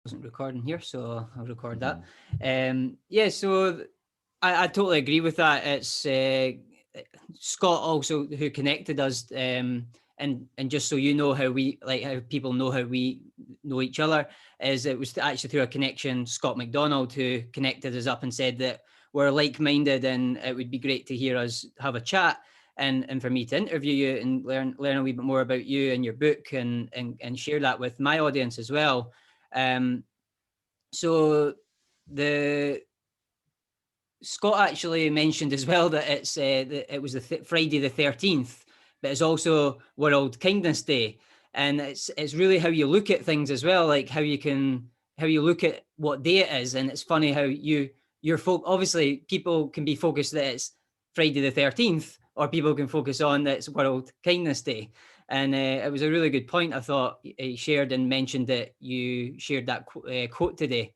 wasn't recording here, so I'll record that. Yeah, so I totally agree with that. It's Scott also who connected us, and just so you know how we like how people know how we know each other is it was actually through a connection, Scott McDonald, who connected us up and said that we're like-minded and it would be great to hear us have a chat and for me to interview you and learn a wee bit more about you and your book and share that with my audience as well. Um, so the Scott actually mentioned as well that it was Friday the 13th, but it's also World Kindness Day, and it's really how you look at things as well, like how you look at what day it is, and it's funny how obviously people can be focused that it's Friday the 13th, or people can focus on that it's World Kindness Day. And it was a really good point. I thought he shared and mentioned that you shared that quote today.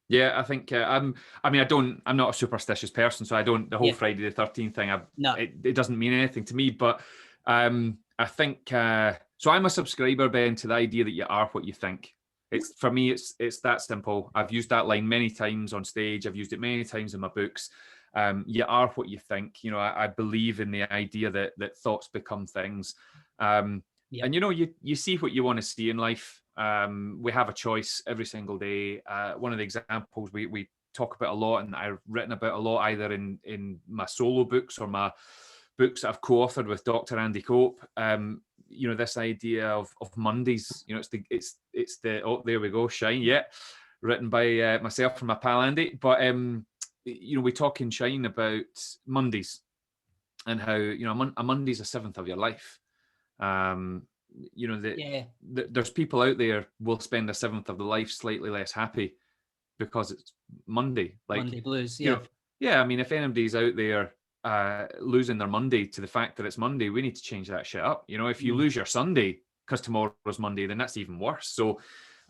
Yeah, I think I mean, I'm not a superstitious person, so I don't. The whole Yeah. Friday the 13th thing, No. it doesn't mean anything to me. But I think so. I'm a subscriber, Ben, to the idea that you are what you think. It's for me. It's that simple. I've used that line many times on stage. I've used it many times in my books. You are what you think. You know, I believe in the idea that thoughts become things. Yep. And you know, you see what you want to see in life. We have a choice every single day. One of the examples we talk about a lot, and I've written about a lot, either in my solo books or my books that I've co-authored with Dr. Andy Cope. You know, this idea of Mondays. You know, it's the oh, there we go, Shine. Yeah, written by myself and my pal Andy. But you know, we talk in Shine about Mondays and how, you know, a Monday's a seventh of your life. You know, there's people out there will spend a seventh of their life slightly less happy because it's Monday. Like, Monday blues. you Yeah. know, yeah, I mean, if anybody's out there losing their Monday to the fact that it's Monday, we need to change that shit up. You know, if you lose your Sunday because tomorrow's Monday, then that's even worse. So,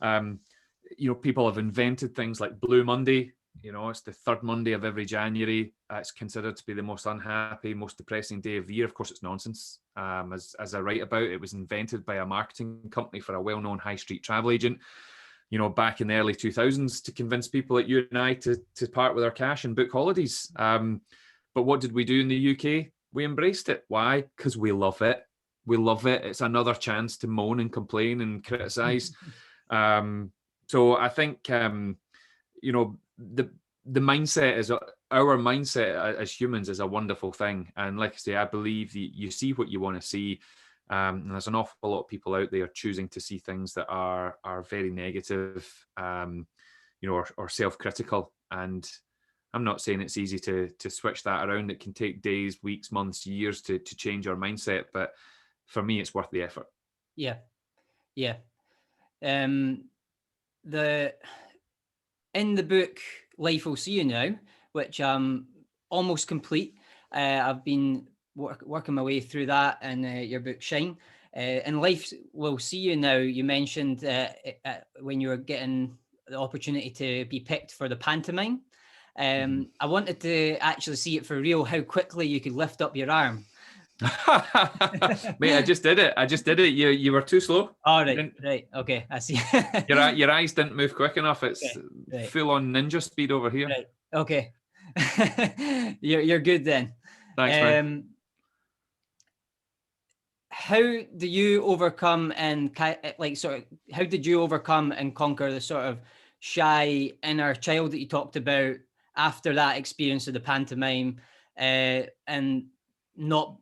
you know, people have invented things like Blue Monday. You know, it's the third Monday of every January. It's considered to be the most unhappy, most depressing day of the year. Of course, it's nonsense. As I write about, it was invented by a marketing company for a well-known high street travel agent, you know, back in the early 2000s to convince people like you and I to part with our cash and book holidays. But what did we do in the UK? We embraced it. Why? Because we love it. We love it. It's another chance to moan and complain and criticize. So I think, you know, the mindset is our mindset as humans is a wonderful thing. And like I say, I believe you see what you want to see. And there's an awful lot of people out there choosing to see things that are very negative, you know, or self-critical. And I'm not saying it's easy to switch that around. It can take days, weeks, months, years to change our mindset. But for me, it's worth the effort. Yeah. Yeah. The in the book Life Will See You Now, which I'm almost complete. I've been working my way through that, and your book Shine. In Life Will See You Now, you mentioned when you were getting the opportunity to be picked for the pantomime. I wanted to actually see it for real, how quickly you could lift up your arm. Mate, I just did it. You were too slow. All right. Okay, I see. Your eyes didn't move quick enough. It's right. full on ninja speed over here. Right. Okay. you're good then. Thanks, man. How do you overcome and how did you overcome and conquer the sort of shy inner child that you talked about after that experience of the pantomime, and not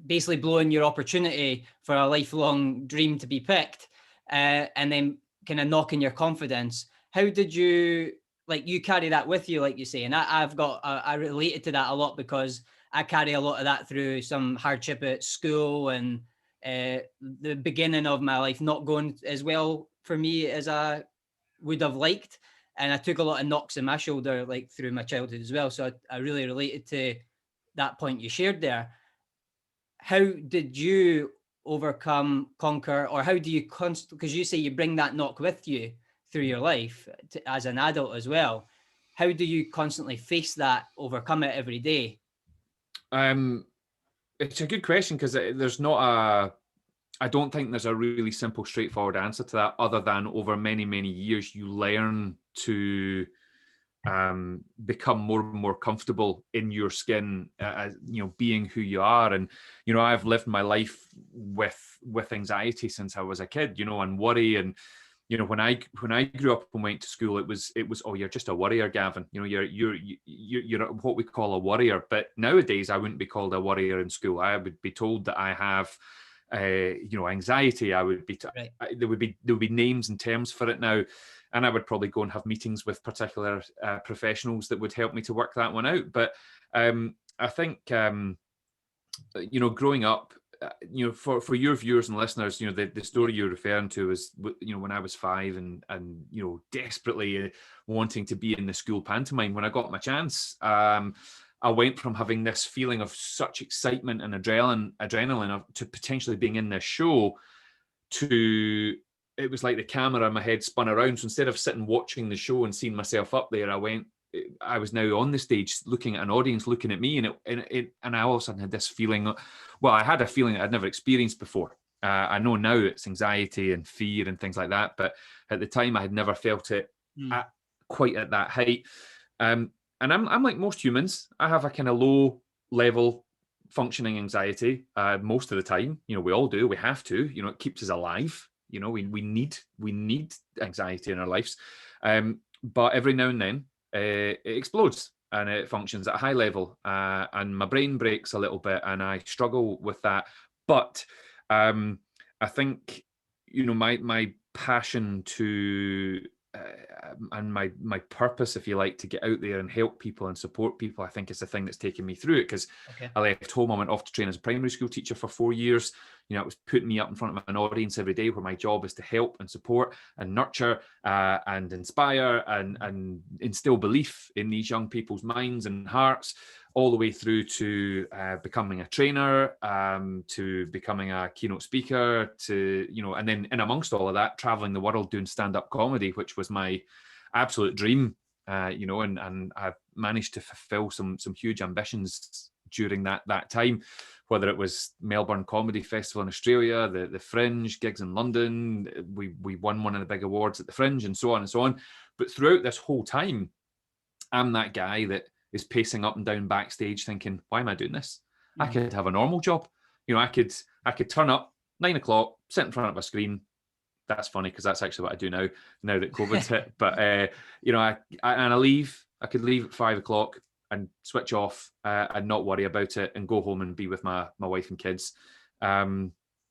basically blowing your opportunity for a lifelong dream to be picked, and then kind of knocking your confidence? How did you you carry that with you, like you say? And I related to that a lot because I carry a lot of that through some hardship at school and the beginning of my life not going as well for me as I would have liked. And I took a lot of knocks in my shoulder like through my childhood as well. So I really related to that point you shared there. How did you overcome, conquer, or how do you because you say you bring that knock with you through your life as an adult as well. How do you constantly face that, overcome it every day? It's a good question because there's not I don't think there's a really simple, straightforward answer to that, other than over many, many years, you learn to become more and more comfortable in your skin, being who you are. And I've lived my life with anxiety since I was a kid, and worry. And when I grew up and went to school, it was oh, you're just a worrier, Gavin. You're what we call a worrier. But nowadays, I wouldn't be called a worrier in school. I would be told that I have anxiety. I would be Right. there would be names and terms for it now, and I would probably go and have meetings with particular professionals that would help me to work that one out. But I think growing up, for your viewers and listeners, the story you're referring to is when I was 5 and desperately wanting to be in the school pantomime. When I got my chance, I went from having this feeling of such excitement and adrenaline to potentially being in this show, to it was like the camera in my head spun around. So instead of sitting watching the show and seeing myself up there, I was now on the stage looking at an audience looking at me, and I all of a sudden had this feeling. Well, I had a feeling that I'd never experienced before. I know now it's anxiety and fear and things like that, but at the time I had never felt it quite at that height. And I'm like most humans. I have a kind of low level functioning anxiety most of the time. We all do. We have to. It keeps us alive. We need anxiety in our lives. But every now and then it explodes and it functions at a high level, and my brain breaks a little bit, and I struggle with that. But I think my passion to and my purpose, if you like, to get out there and help people and support people, I think is the thing that's taken me through it. Because I left home, I went off to train as a primary school teacher for 4 years. It was putting me up in front of an audience every day, where my job is to help and support and nurture and inspire and instill belief in these young people's minds and hearts, all the way through to becoming a trainer, to becoming a keynote speaker, to, and then in amongst all of that, traveling the world doing stand-up comedy, which was my absolute dream, and I've managed to fulfill some huge ambitions during that time, whether it was Melbourne Comedy Festival in Australia, the Fringe, gigs in London. We won one of the big awards at the Fringe, and so on and so on. But throughout this whole time, I'm that guy that is pacing up and down backstage thinking, why am I doing this? I could have a normal job. I could turn up 9 o'clock, sit in front of a screen. That's funny because that's actually what I do now that COVID's hit. But I leave. I could leave at 5 o'clock and switch off and not worry about it and go home and be with my wife and kids.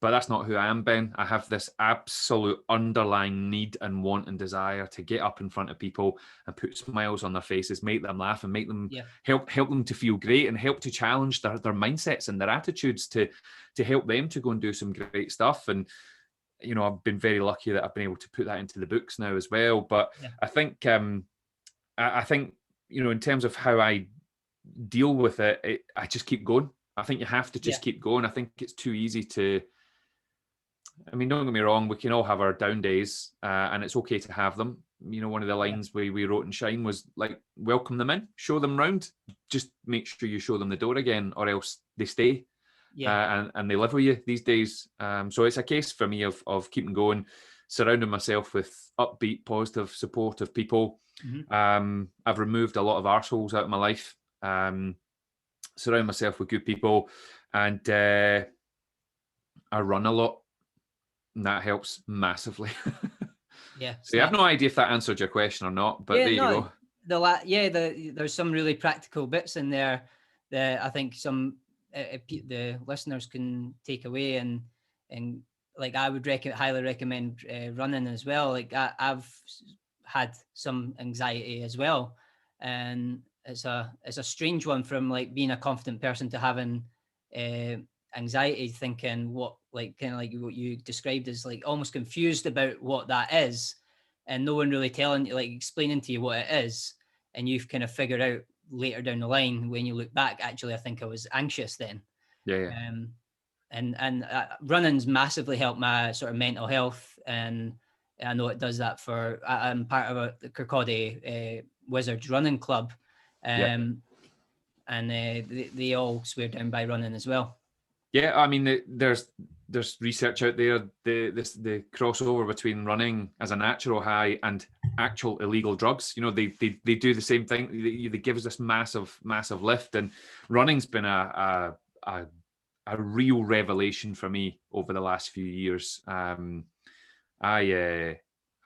But that's not who I am, Ben. I have this absolute underlying need and want and desire to get up in front of people and put smiles on their faces, make them laugh, and make them help them to feel great, and help to challenge their mindsets and their attitudes to help them to go and do some great stuff. And I've been very lucky that I've been able to put that into the books now as well. But I think in terms of how I deal with it, I just keep going. I think you have to just keep going. I think it's too easy to. Don't get me wrong, we can all have our down days, and it's okay to have them. One of the lines we wrote in Shine was like, welcome them in, show them round, just make sure you show them the door again, or else they stay and they live with you these days. So it's a case for me of keeping going, surrounding myself with upbeat, positive, supportive people. I've removed a lot of arseholes out of my life, surround myself with good people, and I run a lot. And that helps massively. So I have no idea if that answered your question or not, but there you go. There's some really practical bits in there that I think some the listeners can take away, and like I would highly recommend running as well. Like I've had some anxiety as well, and it's a strange one, from like being a confident person to having anxiety, thinking what, like kind of like what you described as like almost confused about what that is, and no one really telling you, like explaining to you what it is, and you've kind of figured out later down the line when you look back, actually I think I was anxious then. And running's massively helped my sort of mental health, and I know it does that for. I'm part of the Kirkcaldy Wizards running club, and they all swear down by running as well. Yeah, there's there's research out there, the crossover between running as a natural high and actual illegal drugs. You know, they do the same thing. They give us this massive lift, and running's been a real revelation for me over the last few years.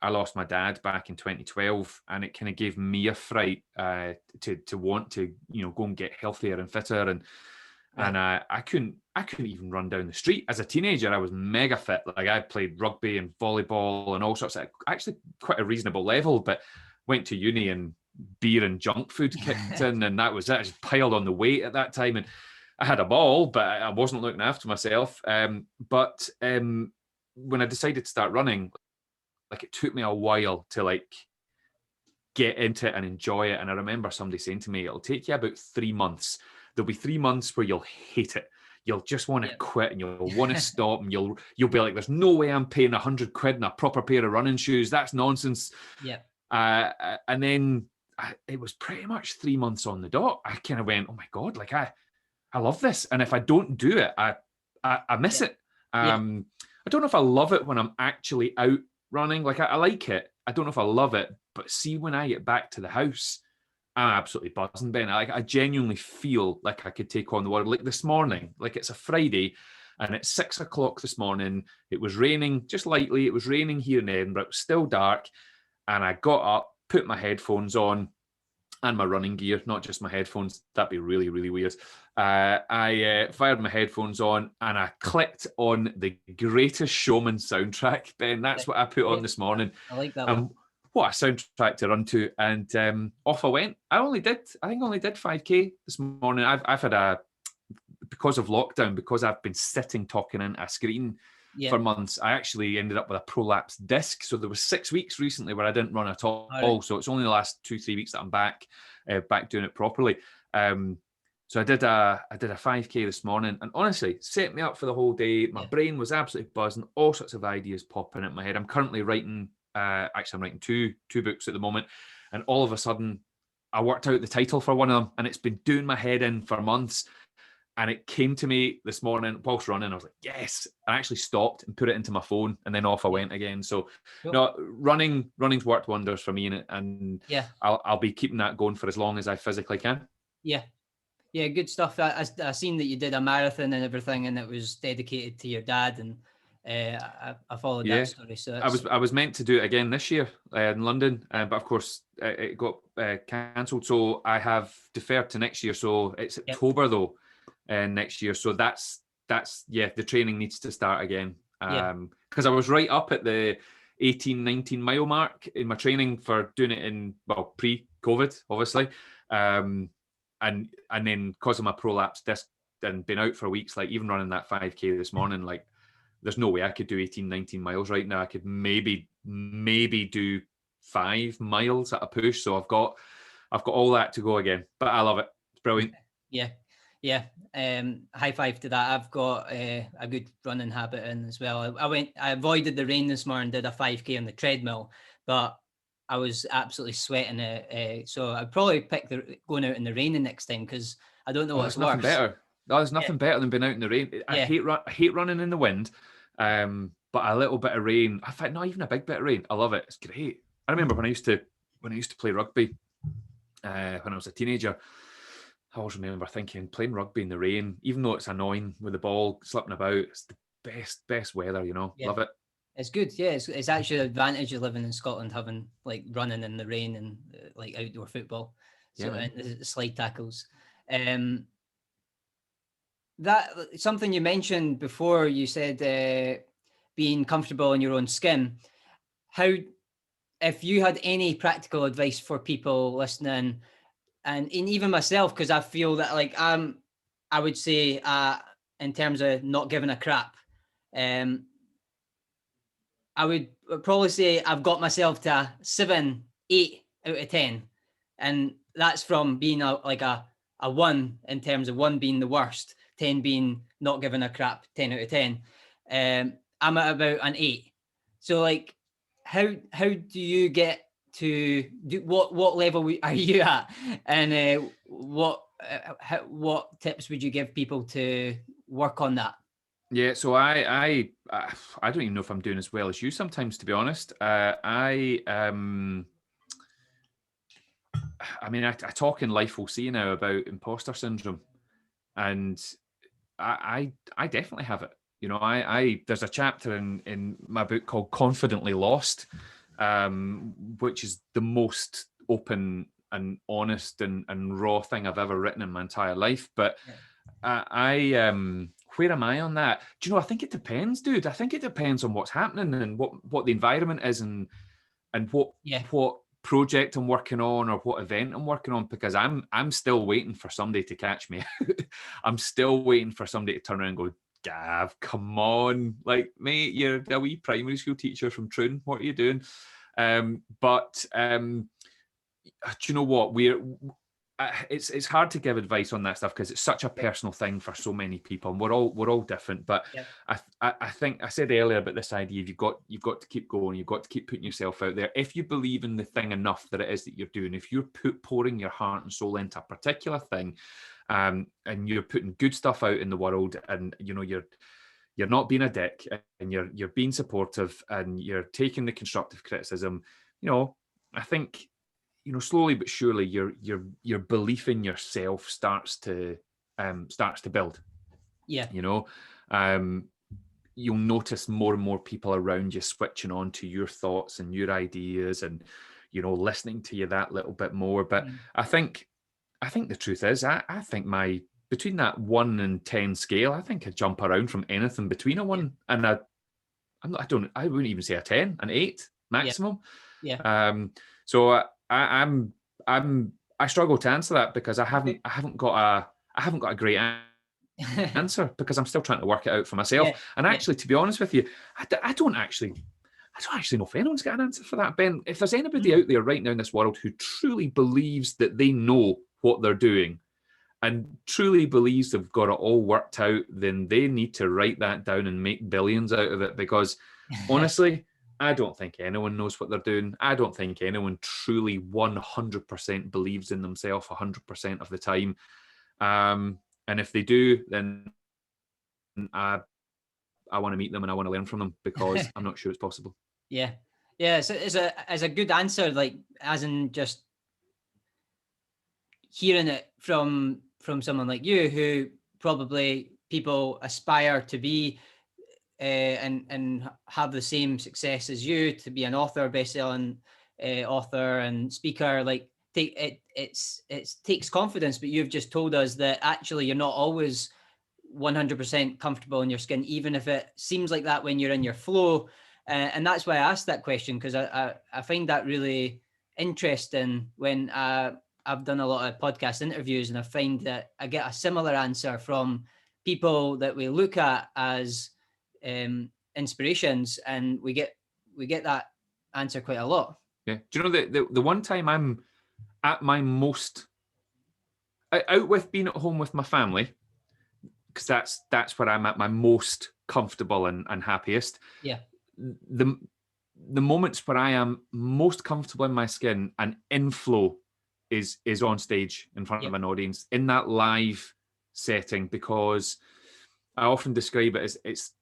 I lost my dad back in 2012, and it kind of gave me a fright to want to, you know, go and get healthier and fitter, and I couldn't even run down the street. As a teenager, I was mega fit. Like, I played rugby and volleyball and all sorts of, actually quite a reasonable level, but went to uni and beer and junk food kicked in, and that was it. I just piled on the weight at that time, and I had a ball, but I wasn't looking after myself. But when I decided to start running, like, it took me a while to like get into it and enjoy it. And I remember somebody saying to me, it'll take you about 3 months. There'll be 3 months where you'll hate it. You'll just want to quit, and you'll want to stop, and you'll be like, there's no way I'm paying £100 in a proper pair of running shoes. That's nonsense. Yeah. And then it was pretty much 3 months on the dot. I kind of went, oh my God, like I love this. And if I don't do it, I miss it. I don't know if I love it when I'm actually out running. Like, I like it. I don't know if I love it, but see, when I get back to the house, I'm absolutely buzzing, Ben. I genuinely feel like I could take on the world. Like this morning, like it's a Friday, and it's 6 o'clock this morning. It was raining just lightly. It was raining here in Edinburgh. It was still dark. And I got up, put my headphones on and my running gear, not just my headphones. That'd be really, really weird. I fired my headphones on, and I clicked on the Greatest Showman soundtrack, Ben. That's what I put on this morning. I like that one. What a soundtrack to run to. And off I went. I only did 5K this morning. I've had because of lockdown, because I've been sitting talking into a screen for months, I actually ended up with a prolapsed disc. So there was 6 weeks recently where I didn't run at all. Right. So it's only the last 2-3 weeks that I'm back doing it properly. So I did a 5K this morning, and honestly, set me up for the whole day. My brain was absolutely buzzing, all sorts of ideas popping in my head. I'm currently writing, I'm writing two books at the moment, and all of a sudden I worked out the title for one of them, and it's been doing my head in for months. And it came to me this morning whilst running. I was like, yes. I actually stopped and put it into my phone, and then off I went again. So, no, running's worked wonders for me, and I'll be keeping that going for as long as I physically can. Yeah, good stuff. I seen that you did a marathon and everything, and it was dedicated to your dad, and I followed that story. So I was meant to do it again this year in London, but of course it got cancelled. So I have deferred to next year. So it's October though. Next year, so that's the training needs to start again, because I was right up at the 18-19 mile mark in my training for doing it in, well, pre-COVID obviously, and then because of my prolapsed disc and been out for weeks, like even running that 5K this morning, like there's no way I could do 18-19 miles right now. I could maybe do 5 miles at a push, so I've got all that to go again, but I love it. It's brilliant. Yeah. High five to that. I've got a good running habit in as well. I avoided the rain this morning, did a 5K on the treadmill, but I was absolutely sweating it. So I'd probably pick going out in the rain the next time, because I don't know what's worse. Nothing better. There's nothing better than being out in the rain. I hate running in the wind, but a little bit of rain. In fact, not even a big bit of rain. I love it. It's great. I remember when I used to play rugby when I was a teenager. I always remember thinking, playing rugby in the rain, even though it's annoying with the ball slipping about, it's the best weather, you know. Love it. It's good. Yeah, it's actually an advantage of living in Scotland, having like running in the rain and like outdoor football. So and the slide tackles. That something you mentioned before. You said being comfortable in your own skin. How, if you had any practical advice for people listening, and even myself, because I feel that like I would say in terms of not giving a crap, I would probably say I've got myself to a 7, 8 out of 10, and that's from being a 1 in terms of 1 being the worst, 10 being not giving a crap, 10 out of 10. I'm at about an 8. So like, how do you get to do what level are you at, and what tips would you give people to work on that? Yeah, so I don't even know if I'm doing as well as you sometimes, to be honest. I mean, I talk in Life Will See now about imposter syndrome, and I definitely have it. You know, I there's a chapter in my book called Confidently Lost, which is the most open and honest and raw thing I've ever written in my entire life. But where am I on that? Do you know, I think it depends, dude. I think it depends on what's happening and what the environment is, and what project I'm working on or what event I'm working on, because I'm still waiting for somebody to catch me. I'm still waiting for somebody to turn around and go, Gav, come on. Like, mate, you're a wee primary school teacher from Troon. What are you doing? But do you know what? It's hard to give advice on that stuff because it's such a personal thing for so many people, and we're all different. But I think I said earlier about this idea of you've got to keep going, you've got to keep putting yourself out there. If you believe in the thing enough that it is that you're doing, if you're pouring your heart and soul into a particular thing, and you're putting good stuff out in the world, and you know you're not being a dick, and you're being supportive, and you're taking the constructive criticism, you know, I think, you know, slowly but surely your belief in yourself starts to build. Yeah. You know, you'll notice more and more people around you switching on to your thoughts and your ideas, and, you know, listening to you that little bit more. But I think the truth is, I think between that 1 and 10 scale, I think I jump around from anything between a 1 and I wouldn't even say a 10, an 8 maximum. So I struggle to answer that because I haven't got a great answer, because I'm still trying to work it out for myself. And actually, to be honest with you, I don't actually know if anyone's got an answer for that, Ben. If there's anybody out there right now in this world who truly believes that they know what they're doing and truly believes they've got it all worked out, then they need to write that down and make billions out of it, because honestly, I don't think anyone knows what they're doing. I don't think anyone truly 100% believes in themselves 100% of the time. And if they do, then I want to meet them and I want to learn from them, because I'm not sure it's possible. Yeah. It's a good answer, like, as in just hearing it from someone like you, who probably people aspire to be, and have the same success as you, to be an author, best-selling author and speaker. Like, it takes confidence, but you've just told us that actually you're not always 100% comfortable in your skin, even if it seems like that when you're in your flow. And that's why I asked that question, because I find that really interesting when I've done a lot of podcast interviews, and I find that I get a similar answer from people that we look at as inspirations, and we get that answer quite a lot. Yeah. Do you know the one time I'm at my most out with being at home with my family, because that's where I'm at my most comfortable and happiest. Yeah. The moments where I am most comfortable in my skin and in flow is on stage in front of an audience, in that live setting, because I often describe it as it's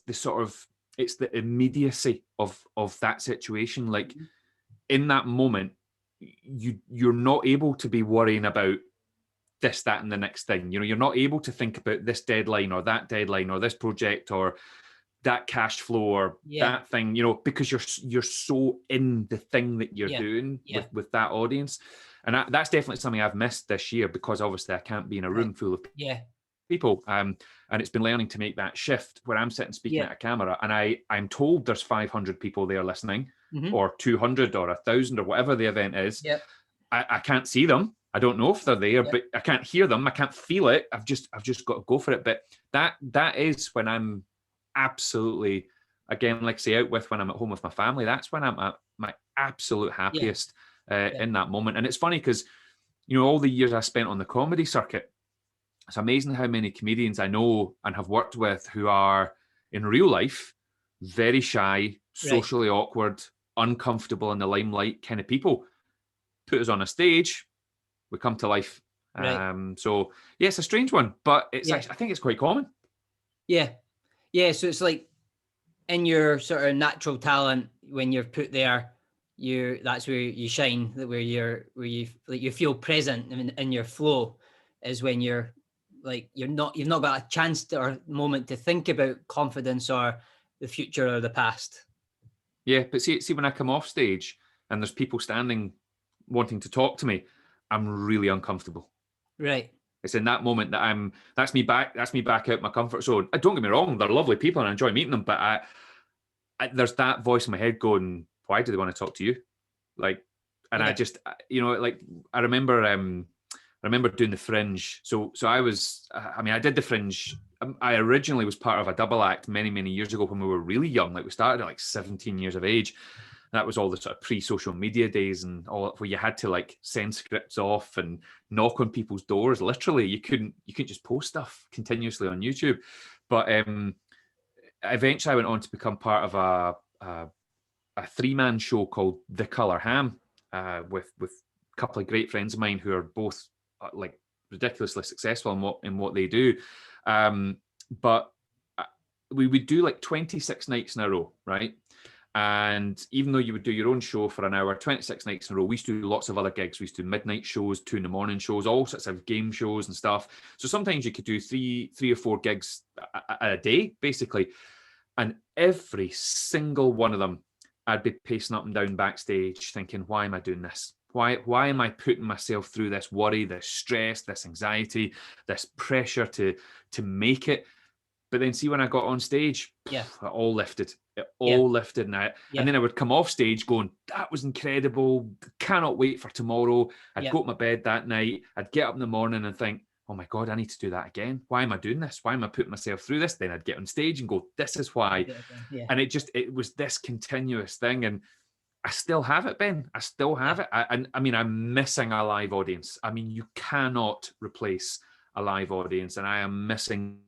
the immediacy of that situation. Like, in that moment, you're not able to be worrying about this, that, and the next thing. You know, you're not able to think about this deadline or that deadline or this project or that cash flow or that thing, you know, because you're so in the thing that you're doing with that audience. And that's definitely something I've missed this year, because obviously I can't be in a room full of people. And it's been learning to make that shift where I'm sitting speaking at a camera, and I'm told there's 500 people there listening, or 200 or 1,000 or whatever the event is. I can't see them. I don't know if they're there, but I can't hear them. I can't feel it. I've just got to go for it. But that is when I'm absolutely, again, like say out with when I'm at home with my family, that's when I'm at my absolute happiest in that moment. And it's funny because, you know, all the years I spent on the comedy circuit, it's amazing how many comedians I know and have worked with who are in real life very shy, socially awkward, uncomfortable in the limelight kind of people. Put us on a stage, we come to life. So yeah, it's a strange one, but it's actually, I think it's quite common. Yeah. Yeah, so it's like in your sort of natural talent, when you're put there, that's where you shine. Where you feel present in your flow is when you've not got a chance or moment to think about confidence or the future or the past. Yeah, but see when I come off stage and there's people standing wanting to talk to me, I'm really uncomfortable. Right. It's in that moment that that's me back out my comfort zone. Don't get me wrong, they're lovely people and I enjoy meeting them, but there's that voice in my head going, why do they want to talk to you? Like, and Yeah. I just, like I remember doing the Fringe. So I did the Fringe. I originally was part of a double act many years ago when we were really young. Like we started at like 17 years of age. That was all the sort of pre-social media days and all where you had to like send scripts off and knock on people's doors. Literally, you couldn't just post stuff continuously on YouTube. But eventually, I went on to become part of a 3-man show called The Colour Ham with a couple of great friends of mine who are both like ridiculously successful in what they do. But we would do like 26 nights in a row, right? And even though you would do your own show for an hour, 26 nights in a row, we used to do lots of other gigs. We used to do midnight shows, 2 a.m. shows, all sorts of game shows and stuff. So sometimes you could do three or four gigs a day, basically. And every single one of them, I'd be pacing up and down backstage thinking, why am I doing this? Why am I putting myself through this worry, this stress, this anxiety, this pressure to make it? But then see when I got on stage, it all lifted. It all lifted. And then I would come off stage going, that was incredible. Cannot wait for tomorrow. I'd go to my bed that night. I'd get up in the morning and think, oh my God, I need to do that again. Why am I doing this? Why am I putting myself through this? Then I'd get on stage and go, this is why. And it was this continuous thing. And I still have it, Ben. I still have it. I mean, I'm missing a live audience. I mean, you cannot replace a live audience. And I am missing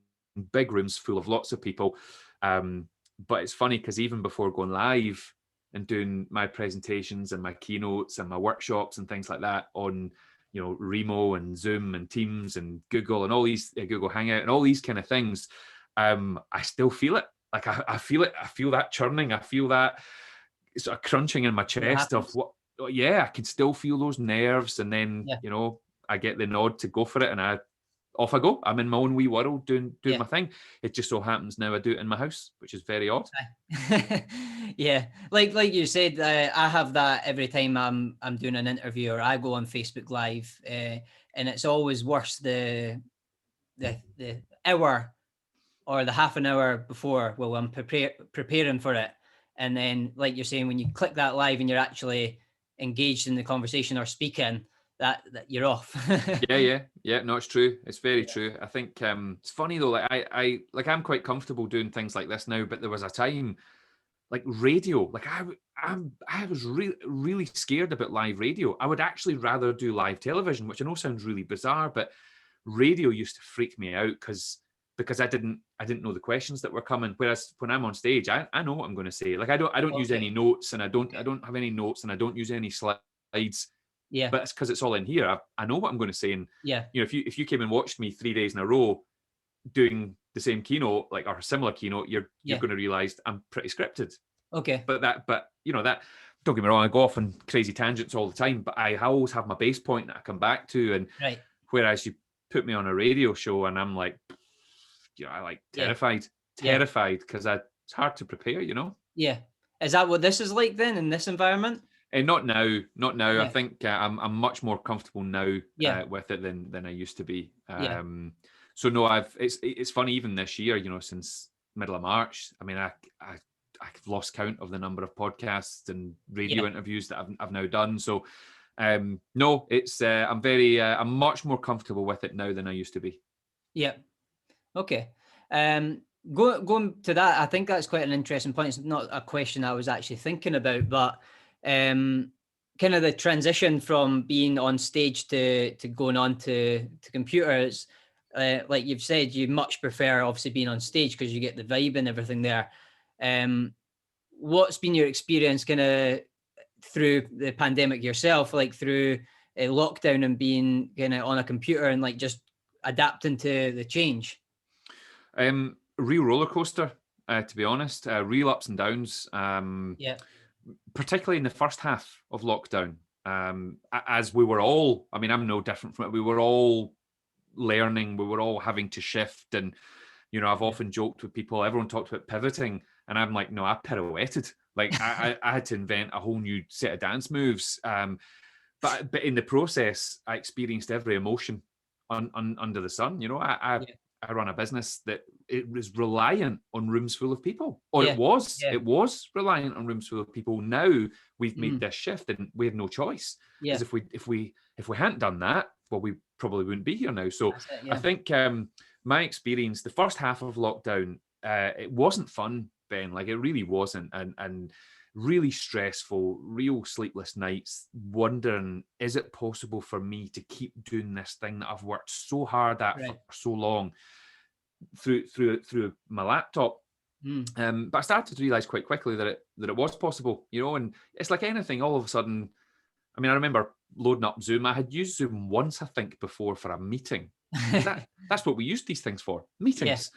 big rooms full of lots of people. But it's funny because even before going live and doing my presentations and my keynotes and my workshops and things like that on, Remo and Zoom and Teams and Google and all these, Google Hangout and all these kind of things, I still feel it. Like I feel it. I feel that churning. I feel that sort of crunching in my chest of what, I can still feel those nerves. And then, I get the nod to go for it and off I go. I'm in my own wee world doing my thing. It just so happens now I do it in my house, which is very odd. Yeah, like you said, I have that every time I'm doing an interview or I go on Facebook Live, and it's always worse the hour or the half an hour before while I'm preparing for it, and then like you're saying, when you click that live and you're actually engaged in the conversation or speaking, that you're off. Yeah. No, it's true. It's very true. I think it's funny though. Like I'm quite comfortable doing things like this now, but there was a time like radio. Like I was really scared about live radio. I would actually rather do live television, which I know sounds really bizarre, but radio used to freak me out because I didn't know the questions that were coming. Whereas when I'm on stage, I know what I'm going to say. Like I don't use any notes, and I don't have any notes, and I don't use any slides. Yeah, but it's because it's all in here. I know what I'm going to say. And if you came and watched me 3 days in a row doing the same keynote, like or a similar keynote, you're going to realize I'm pretty scripted. Okay. But that don't get me wrong, I go off on crazy tangents all the time, but I always have my base point that I come back to. And whereas you put me on a radio show and I'm like, I like terrified because it's hard to prepare, Yeah. Is that what this is like then in this environment? Not now. Yeah. I think I'm much more comfortable now with it than I used to be. So no, it's funny even this year, since middle of March. I mean, I've lost count of the number of podcasts and radio interviews that I've now done. So no, it's I'm much more comfortable with it now than I used to be. Yeah. Okay. Going to that, I think that's quite an interesting point. It's not a question I was actually thinking about, but kind of the transition from being on stage to going on to computers, like you've said, you much prefer obviously being on stage because you get the vibe and everything there. What's been your experience kind of through the pandemic yourself, like through lockdown and being kind of on a computer and like just adapting to the change? real roller coaster, to be honest. Real ups and downs. Particularly in the first half of lockdown, as we were all. I mean, I'm no different from it. We were all learning. We were all having to shift, and I've often joked with people. Everyone talked about pivoting, and I'm like, no, I pirouetted. Like I had to invent a whole new set of dance moves. But in the process, I experienced every emotion under the sun. I run a business that it was reliant on rooms full of people, or it was reliant on rooms full of people. Now we've made this shift, and we have no choice. Because if we hadn't done that, well, we probably wouldn't be here now. So I think my experience, the first half of lockdown, it wasn't fun, Ben. Like, it really wasn't, and really stressful, real sleepless nights, wondering, is it possible for me to keep doing this thing that I've worked so hard at for so long through my laptop? But I started to realize quite quickly that it was possible, and it's like anything. All of a sudden, I mean, I remember loading up Zoom. I had used Zoom once, I think, before for a meeting. That's what we used these things for, meetings.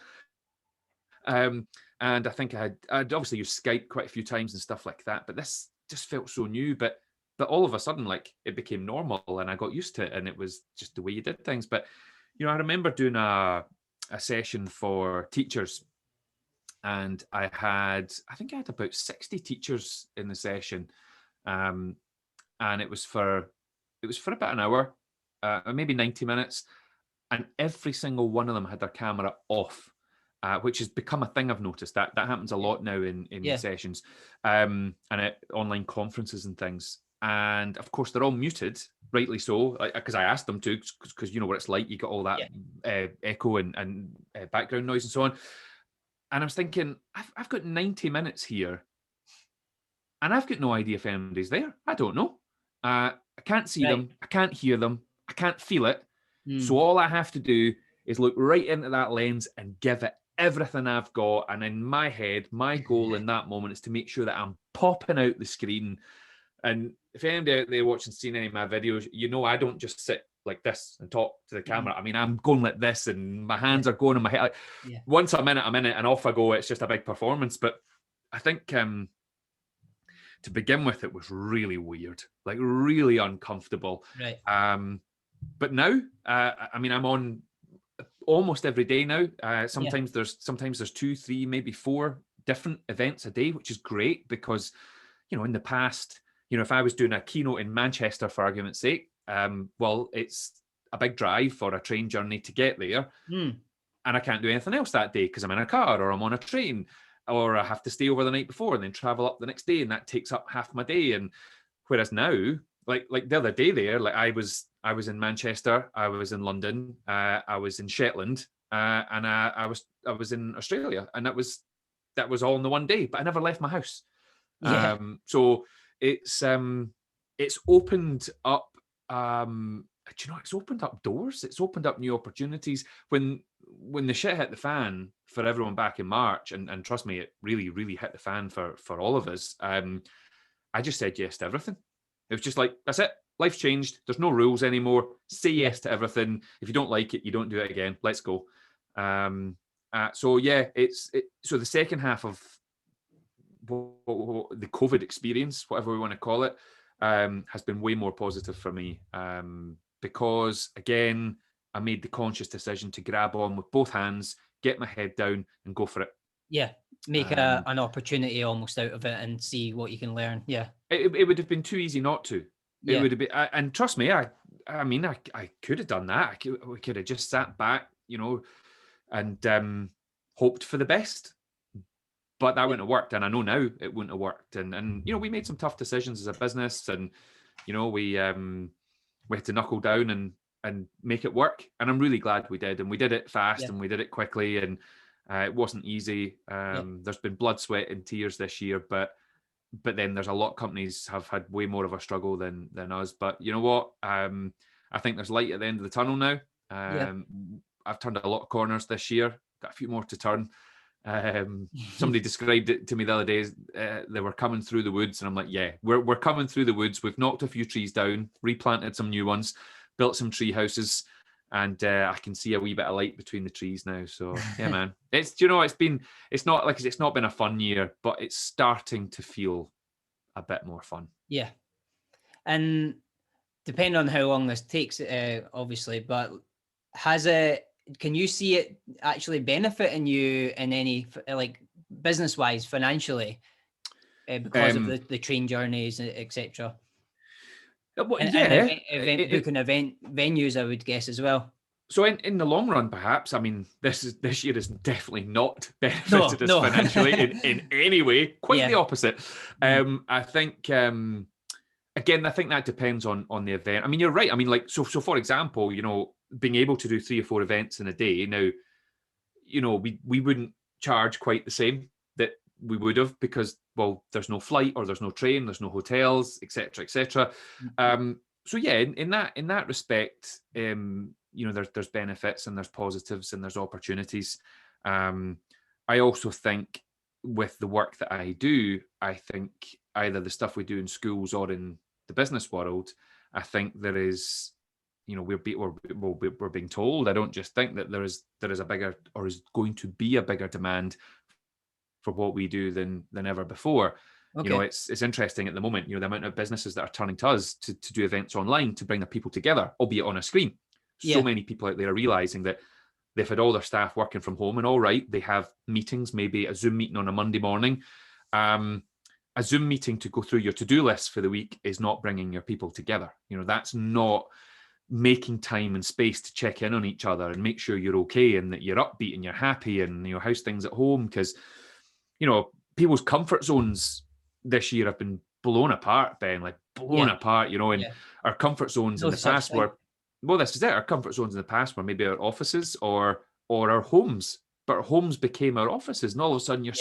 And I think I'd obviously used Skype quite a few times and stuff like that, but this just felt so new. But all of a sudden, like, it became normal, and I got used to it, and it was just the way you did things. But I remember doing a session for teachers, and I think I had about 60 teachers in the session, and it was for about an hour, maybe 90 minutes, and every single one of them had their camera off. Which has become a thing I've noticed. That happens a lot now in sessions, and at online conferences and things. And of course, they're all muted, rightly so, because I asked them to, because you know what it's like. You got all that echo and background noise and so on. And I was thinking, I've got 90 minutes here, and I've got no idea if anybody's there. I don't know. I can't see them. I can't hear them. I can't feel it. So all I have to do is look right into that lens and give it everything I've got. And in my head, my goal in that moment is to make sure that I'm popping out the screen. And if anybody out there watching, seen any of my videos, I don't just sit like this and talk to the camera. I mean, I'm going like this, and my hands are going in my head. Once I'm in it, and off I go. It's just a big performance. But I think to begin with, it was really weird, like really uncomfortable. But now, I mean, I'm on almost every day now. Sometimes there's 2, 3, maybe 4 different events a day, which is great, because in the past, if I was doing a keynote in Manchester, for argument's sake, well, it's a big drive or a train journey to get there, and I can't do anything else that day because I'm in a car or I'm on a train, or I have to stay over the night before and then travel up the next day, and that takes up half my day. And whereas now, like the other day there, like I was in Manchester, I was in London, I was in Shetland, and I was in Australia, and that was all in the one day. But I never left my house. So it's opened up. It's opened up doors. It's opened up new opportunities. When the shit hit the fan for everyone back in March, and trust me, it really, really hit the fan for all of us. I just said yes to everything. It was just like, that's it. Life's changed. There's no rules anymore. Say yes to everything. If you don't like it, you don't do it again. Let's go. So the second half of the COVID experience, whatever we want to call it, has been way more positive for me, because again, I made the conscious decision to grab on with both hands, get my head down, and go for it. Make an opportunity almost out of it and see what you can learn. It would have been too easy not to. It would have been, and trust me, I mean, I could have done that. We could have just sat back, and hoped for the best. But that wouldn't have worked, and I know now it wouldn't have worked. And we made some tough decisions as a business, and we had to knuckle down and make it work. And I'm really glad we did, and we did it fast, and we did it quickly, and it wasn't easy. There's been blood, sweat, and tears this year, but then there's a lot of companies have had way more of a struggle than us. But you know what? I think there's light at the end of the tunnel now. I've turned a lot of corners this year. Got a few more to turn. Somebody described it to me the other day. They were coming through the woods, and I'm like, yeah, we're coming through the woods. We've knocked a few trees down, replanted some new ones, built some tree houses, and I can see a wee bit of light between the trees now. So yeah, man, it's not been a fun year, but it's starting to feel a bit more fun. Yeah. And depending on how long this takes, obviously, but can you see it actually benefiting you in any, like, business-wise, financially, because of the train journeys, etc.? Well, And yeah, booking event venues, I would guess, as well. So in the long run, perhaps, I mean, this year has definitely not benefited us No. financially in any way. Quite the opposite. I think again, I think that depends on the event. I mean, you're right. I mean, like, so for example, being able to do 3 or 4 events in a day now, we wouldn't charge quite the same that we would have, because, well, there's no flight, or there's no train, there's no hotels, etc., etc. So yeah, in that respect, there's benefits, and there's positives, and there's opportunities. I also think with the work that I do, I think either the stuff we do in schools or in the business world, I think there is, we're being told. I don't just think that there is a bigger, or is going to be a bigger demand for what we do than ever before. Okay. It's interesting at the moment, the amount of businesses that are turning to us to do events online to bring their people together, albeit on a screen. So many people out there are realizing that they've had all their staff working from home, and all right, they have meetings, maybe a Zoom meeting on a Monday morning. A Zoom meeting to go through your to-do list for the week is not bringing your people together. That's not making time and space to check in on each other and make sure you're okay, and that you're upbeat and you're happy, and how's things at home, because people's comfort zones this year have been blown apart, Ben, like blown apart, and our comfort zones in the past were, well, this is it. Our comfort zones in the past were maybe our offices or our homes, but our homes became our offices, and all of a sudden you're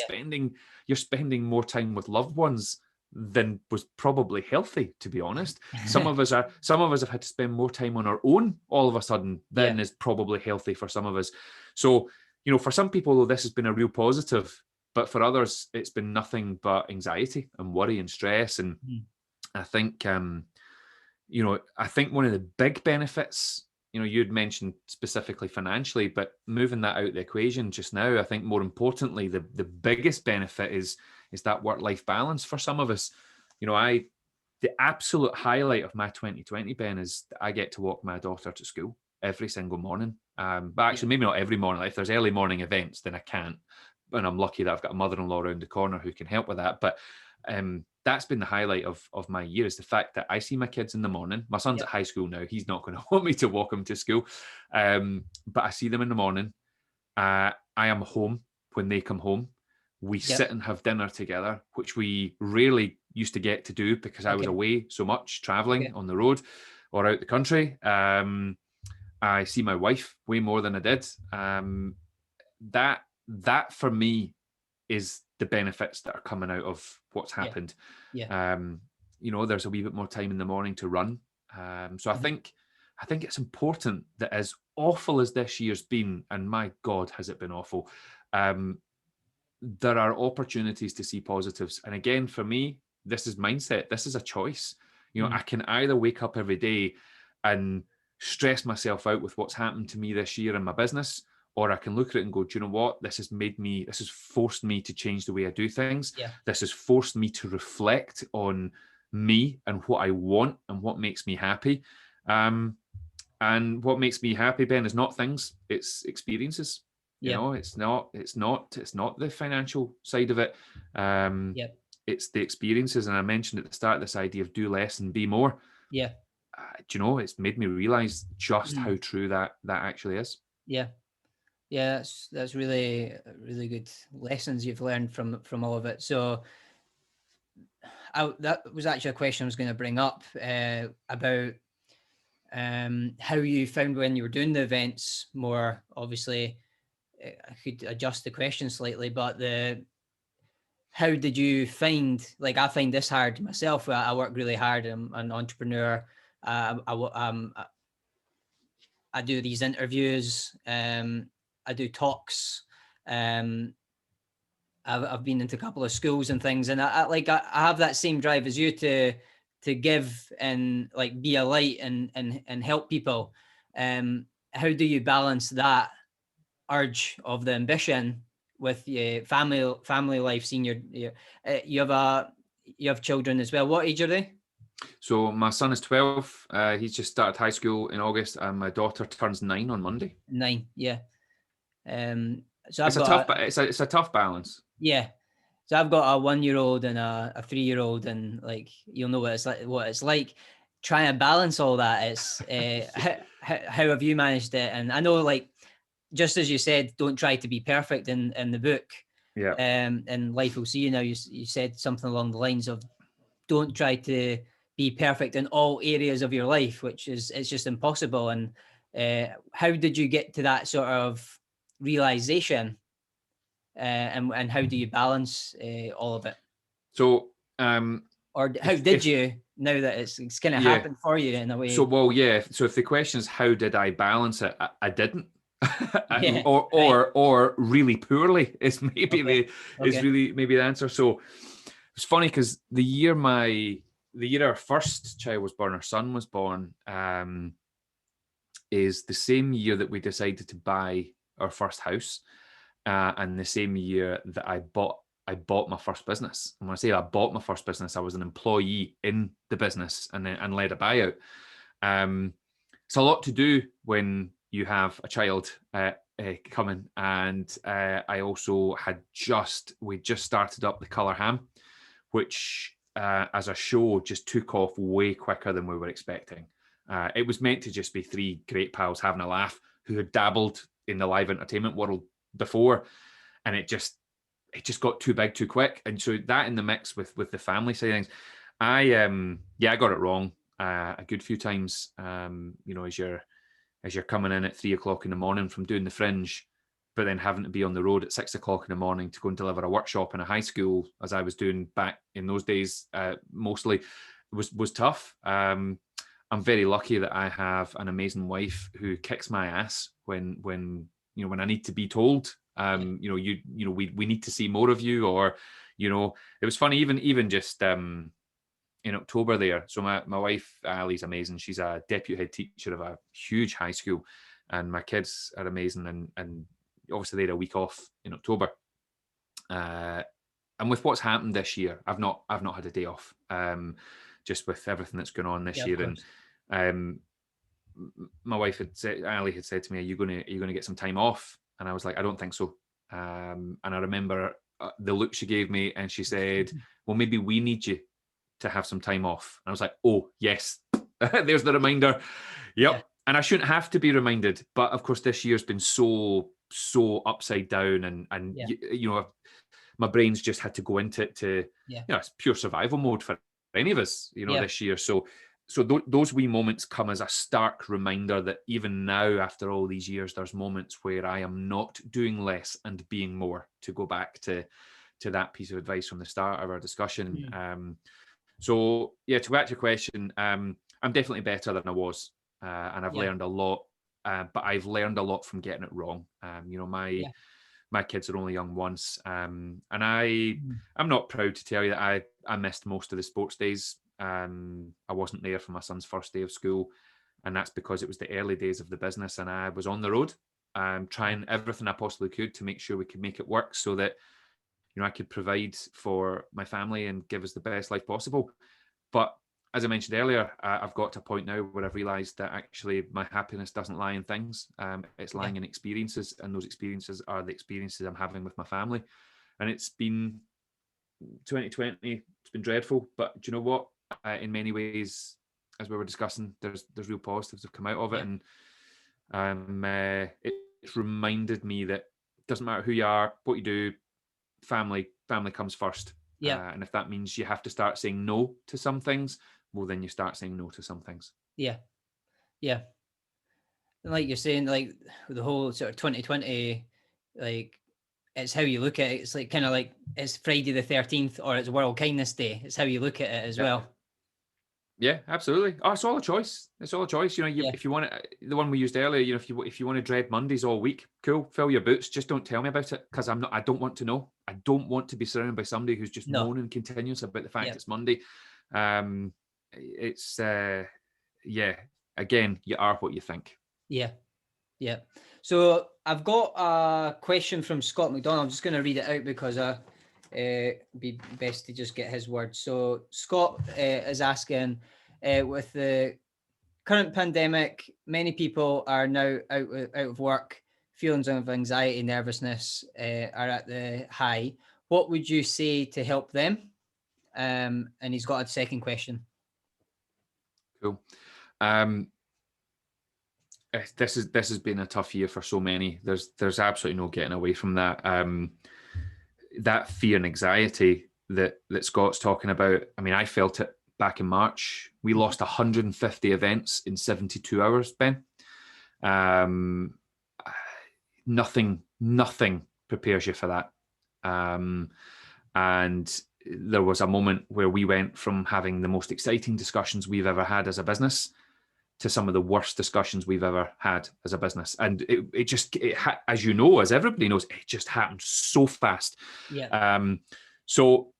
spending more time with loved ones than was probably healthy, to be honest. Some of us have had to spend more time on our own all of a sudden than is probably healthy for some of us. So, for some people, this has been a real positive, but for others, it's been nothing but anxiety and worry and stress. And I think, I think one of the big benefits, you'd mentioned specifically financially, but moving that out of the equation just now, I think more importantly, the biggest benefit is that work-life balance for some of us. The absolute highlight of my 2020, Ben, is that I get to walk my daughter to school every single morning. But actually, maybe not every morning. Like, if there's early morning events, then I can't. And I'm lucky that I've got a mother-in-law around the corner who can help with that. But that's been the highlight of my year, is the fact that I see my kids in the morning. My son's at high school now. He's not going to want me to walk him to school. But I see them in the morning. I am home when they come home. We sit and have dinner together, which we rarely used to get to do because I was away so much, traveling on the road or out the country. I see my wife way more than I did. That for me is the benefits that are coming out of what's happened. There's a wee bit more time in the morning to run. So I think it's important that, as awful as this year's been, and my God, has it been awful, there are opportunities to see positives. And again, for me, this is mindset. This is a choice. I can either wake up every day and stress myself out with what's happened to me this year in my business, or I can look at it and go, do you know what? This has forced me to change the way I do things. This has forced me to reflect on me and what I want and what makes me happy. And what makes me happy, Ben, is not things, it's experiences. It's not the financial side of it. It's the experiences. And I mentioned at the start this idea of do less and be more. It's made me realize just how true that actually is. That's really, really good lessons you've learned from all of it. So that was actually a question I was going to bring up about how you found when you were doing the events more. Obviously, I could adjust the question slightly, but how did you find, like, I find this hard myself. I work really hard. I'm an entrepreneur. I do these interviews. I do talks. I've been into a couple of schools and things, and I have that same drive as you to give and, like, be a light and help people. how do you balance that urge of the ambition with your family life, seeing you have children as well. What age are they? So my son is 12. He's just started high school in August, and my daughter turns 9 on Monday. 9, yeah. So it's a tough balance. Yeah. So I've got a 1-year-old and a 3-year-old, and like, you'll know what it's like trying to balance all that. It's how have you managed it? And I know, like, just as you said, don't try to be perfect in the book. Yeah. And Life Will See You Now, you said something along the lines of, don't try to be perfect in all areas of your life, it's just impossible. And how did you get to that sort of realization? And how do you balance all of it? So, or how did you, now that it's kind of happened for you in a way? So, well, yeah. So if the question is how did I balance it, I didn't. Yeah, or really poorly is maybe the answer. So it's funny because the year our first child was born, our son was born, is the same year that we decided to buy our first house, and the same year that I bought my first business. And when I say I bought my first business, I was an employee in the business and led a buyout. It's a lot to do when you have a child coming, and I also we just started up The Colour Ham, which as a show just took off way quicker than we were expecting. It was meant to just be 3 great pals having a laugh who had dabbled in the live entertainment world before, and it just got too big too quick. And so that in the mix with the family side of things, I got it wrong a good few times. As you're coming in at 3 o'clock in the morning from doing the Fringe, but then having to be on the road at 6 o'clock in the morning to go and deliver a workshop in a high school, as I was doing back in those days, mostly was tough. I'm very lucky that I have an amazing wife who kicks my ass when I need to be told, we need to see more of you, or, it was funny, even just in October there. So my wife, Ali's amazing. She's a deputy head teacher of a huge high school, and my kids are amazing. And obviously they had a week off in October. And with what's happened this year, I've not had a day off, just with everything that's going on this year. And my wife Ali had said to me, are you going to get some time off? And I was like, I don't think so. And I remember the look she gave me, and she said, well, maybe we need you to have some time off. And I was like, oh yes, there's the reminder. Yep. Yeah. And I shouldn't have to be reminded, but of course this year's been so upside down, and yeah. My brain's just had to go into it to, it's pure survival mode for any of us, this year. So those wee moments come as a stark reminder that even now, after all these years, there's moments where I am not doing less and being more, to go back to that piece of advice from the start of our discussion. So yeah, to answer your question, I'm definitely better than I was, and I've learned a lot, but I've learned a lot from getting it wrong. My kids are only young once, and I'm not proud to tell you that I missed most of the sports days. I wasn't there for my son's first day of school, and that's because it was the early days of the business, and I was on the road, trying everything I possibly could to make sure we could make it work, so that I could provide for my family and give us the best life possible. But as I mentioned earlier, I've got to a point now where I've realized that actually my happiness doesn't lie in things. It's lying in experiences, and those experiences are the experiences I'm having with my family. And it's been 2020, it's been dreadful, but do you know what? In many ways, as we were discussing, there's real positives have come out of it. And it's reminded me that it doesn't matter who you are, what you do, family comes first. And if that means you have to start saying no to some things, well, then you start saying no to some things. Yeah. And like you're saying, like the whole sort of 2020, like, it's how you look at it. It's like kind of like it's Friday the 13th or it's World Kindness Day. It's how you look at it as well. Yeah, absolutely. Oh, it's all a choice. It's all a choice. If you want it, the one we used earlier, if you want to dread Mondays all week, cool, fill your boots. Just don't tell me about it, because I don't want to know. I don't want to be surrounded by somebody who's just moaning continuous about the fact it's Monday. It's again, you are what you think. Yeah. Yeah. So I've got a question from Scott McDonald. I'm just going to read it out because be best to just get his words. So Scott is asking, with the current pandemic, many people are now out of work. Feelings of anxiety, nervousness are at the high. What would you say to help them? And he's got a second question. Cool. This has been a tough year for so many. There's absolutely no getting away from that. That fear and anxiety that Scott's talking about. I mean, I felt it back in March. We lost 150 events in 72 hours, Ben. Nothing prepares you for that. And there was a moment where we went from having the most exciting discussions we've ever had as a business to some of the worst discussions we've ever had as a business. And as you know, as everybody knows, it just happened so fast. Yeah. So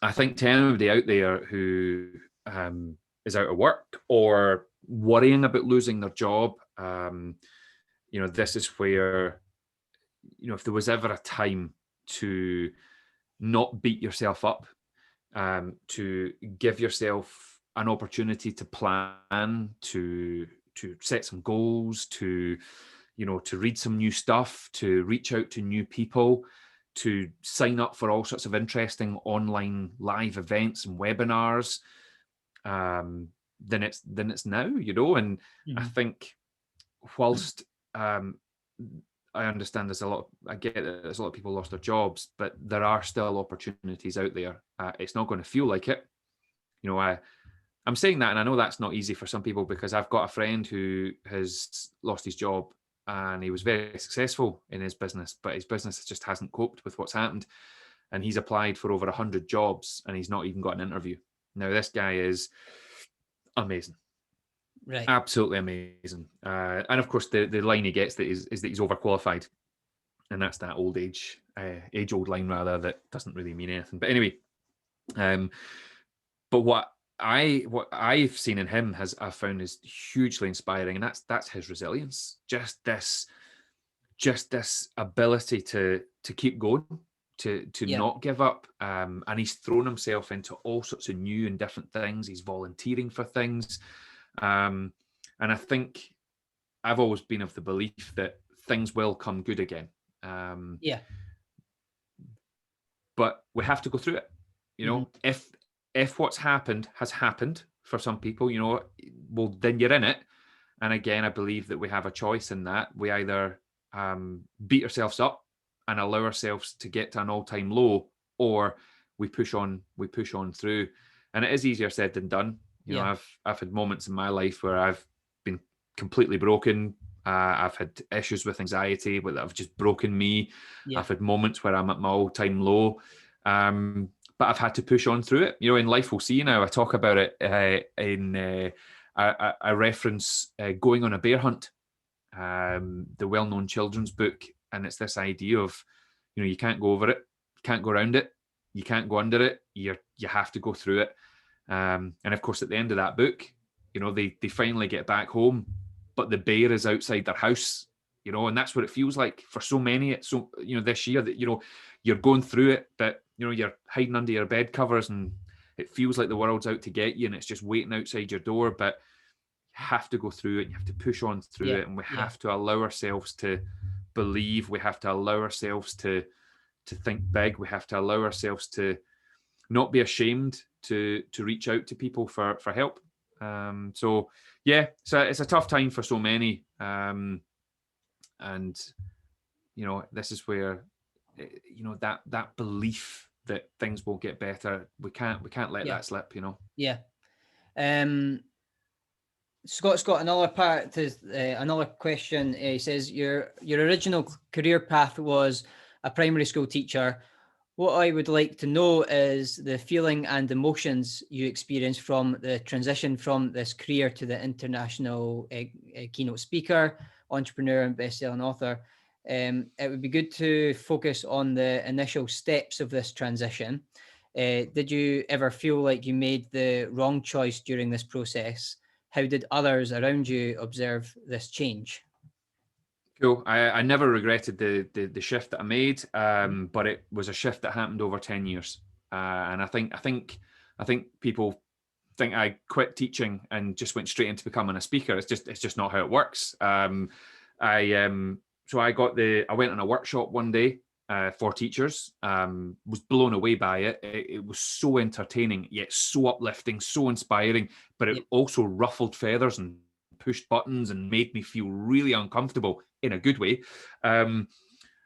I think to anybody out there who is out of work or worrying about losing their job, this is where, if there was ever a time to not beat yourself up, to give yourself an opportunity to plan, to set some goals, to read some new stuff, to reach out to new people, to sign up for all sorts of interesting online live events and webinars, then it's now, and I think whilst I understand I get that there's a lot of people lost their jobs, but there are still opportunities out there. It's not going to feel like it. I'm saying that, and I know that's not easy for some people, because I've got a friend who has lost his job and he was very successful in his business, but his business just hasn't coped with what's happened. And he's applied for over 100 jobs and he's not even got an interview. Now, this guy is amazing. Right. Absolutely amazing. And of course, the line he gets is that he's overqualified. And that's that age-old line, rather, that doesn't really mean anything. But anyway, but what I've seen in him I've found is hugely inspiring, and that's his resilience. Just this ability to keep going, to not give up. And he's thrown himself into all sorts of new and different things. He's volunteering for things. And I think I've always been of the belief that things will come good again. But we have to go through it. If what's happened has happened for some people, well, then you're in it. And again, I believe that we have a choice in that. We either beat ourselves up and allow ourselves to get to an all-time low, or we push on through. And it is easier said than done. I've had moments in my life where I've been completely broken. I've had issues with anxiety that have just broken me. I've had moments where I'm at my all-time low. But I've had to push on through it. In life, we'll see now. I talk about it I reference Going on a Bear Hunt, the well-known children's book. And it's this idea of, you can't go over it, you can't go around it, you can't go under it. You have to go through it. And of course, at the end of that book, they finally get back home, but the bear is outside their house, and that's what it feels like for so many. So, this year that, you're going through it, but, you're hiding under your bed covers and it feels like the world's out to get you and it's just waiting outside your door. But you have to go through it. You have to push on through it. And we have to allow ourselves to believe. We have to allow ourselves to think big. We have to allow ourselves to not be ashamed to reach out to people for help. So it's a tough time for so many. And, this is where, that belief that things will get better, we can't let that slip. Scott's got another part to another question. He says your original career path was a primary school teacher. What I would like to know is the feeling and emotions you experienced from the transition from this career to the international keynote speaker, entrepreneur, and best-selling author. It would be good to focus on the initial steps of this transition. Did you ever feel like you made the wrong choice during this process? How did others around you observe this change? Cool. I never regretted the shift that I made, but it was a shift that happened over 10 years. And I think people think I quit teaching and just went straight into becoming a speaker. It's just not how it works. So I went on a workshop one day for teachers. Was blown away by it. It was so entertaining, yet so uplifting, so inspiring, but it also ruffled feathers and pushed buttons and made me feel really uncomfortable in a good way. And